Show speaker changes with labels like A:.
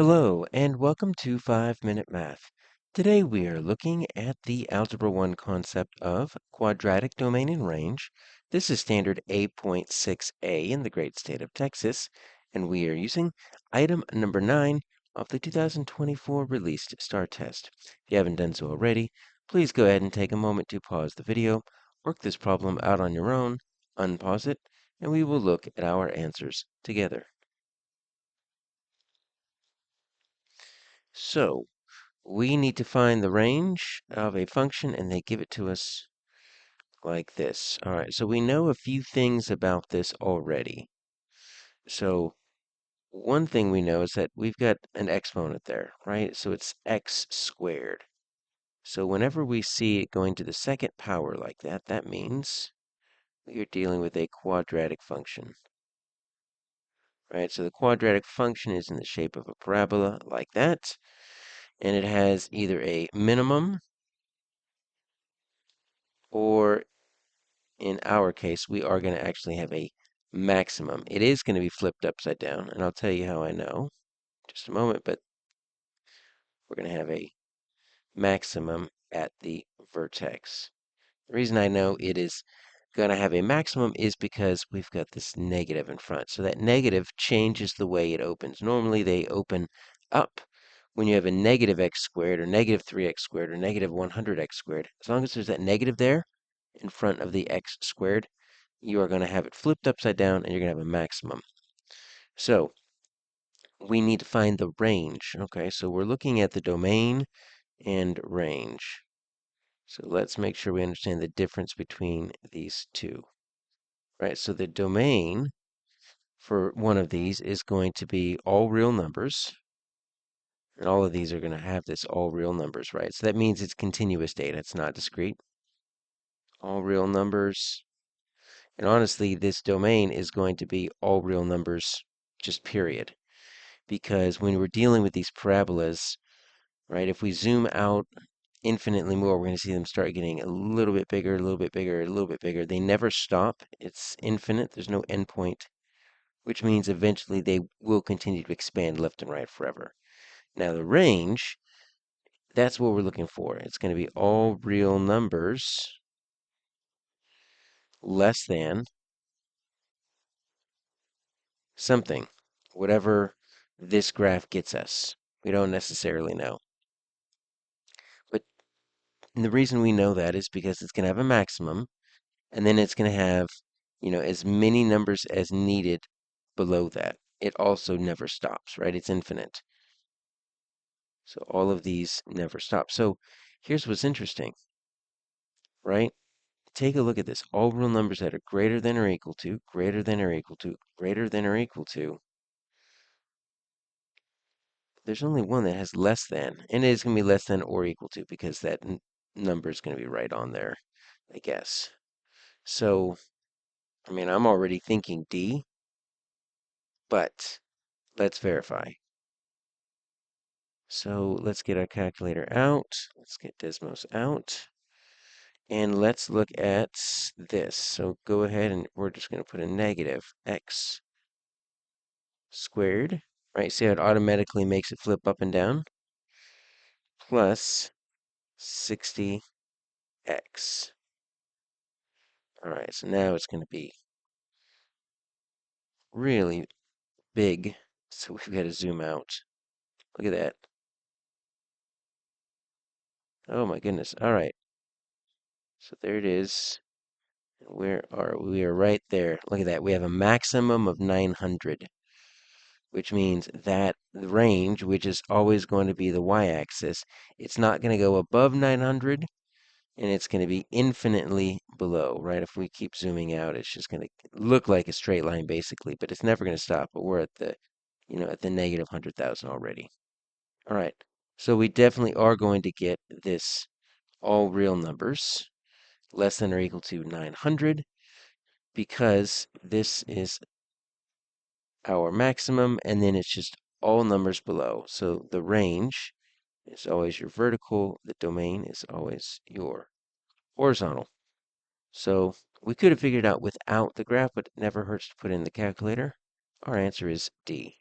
A: Hello, and welcome to 5-Minute Math. Today we are looking at the Algebra 1 concept of quadratic domain and range. This is standard A.6A in the great state of Texas, and we are using item number 9 of the 2024 released STAAR test. If you haven't done so already, please go ahead and take a moment to pause the video, work this problem out on your own, unpause it, and we will look at our answers together. So, we need to find the range of a function, and they give it to us like this. All right, so we know a few things about this already. So one thing we know is that we've got an exponent there, right? So it's x squared. So whenever we see it going to the second power like that, that means we are dealing with a quadratic function, right? So the quadratic function is in the shape of a parabola like that, and it has either a minimum or in our case, we are going to actually have a maximum. It is going to be flipped upside down, and I'll tell you how I know in just a moment, but we're going to have a maximum at the vertex. The reason I know it is going to have a maximum is because we've got this negative in front. So that negative changes the way it opens. Normally they open up when you have a negative x squared or negative 3x squared or negative 100x squared. As long as there's that negative there in front of the x squared, you are going to have it flipped upside down and you're going to have a maximum. So we need to find the range. Okay, so we're looking at the domain and range. So let's make sure we understand the difference between these two. Right, so the domain for one of these is going to be all real numbers. And all of these are going to have this all real numbers, right? So that means it's continuous data. It's not discrete. All real numbers. And honestly, this domain is going to be all real numbers, just period. Because when we're dealing with these parabolas, right, if we zoom out infinitely more, we're going to see them start getting a little bit bigger, a little bit bigger, a little bit bigger. They never stop. It's infinite. There's no endpoint, which means eventually they will continue to expand left and right forever. Now, the range, that's what we're looking for. It's going to be all real numbers less than something, whatever this graph gets us. We don't necessarily know. But the reason we know that is because it's going to have a maximum, and then it's going to have, as many numbers as needed below that. It also never stops, right? It's infinite. So all of these never stop. So here's what's interesting, right? Take a look at this. All real numbers that are greater than or equal to, greater than or equal to, greater than or equal to. There's only one that has less than, and it is going to be less than or equal to because that number is going to be right on there, I guess. So, I mean, I'm already thinking D, but let's verify. So let's get our calculator out. Let's get Desmos out. And let's look at this. So go ahead and we're just going to put a negative x squared, right? See how it automatically makes it flip up and down? Plus 60x. All right, so now it's going to be really big. So we've got to zoom out. Look at that. Oh my goodness. All right. So there it is. Where are we? We are right there. Look at that. We have a maximum of 900, which means that the range, which is always going to be the y-axis, it's not going to go above 900, and it's going to be infinitely below, right? If we keep zooming out, it's just going to look like a straight line basically, but it's never going to stop. But we're at the, at the negative 100,000 already. All right. So we definitely are going to get this all real numbers less than or equal to 900 because this is our maximum, and then it's just all numbers below. So the range is always your vertical, the domain is always your horizontal. So we could have figured it out without the graph, but it never hurts to put in the calculator. Our answer is D.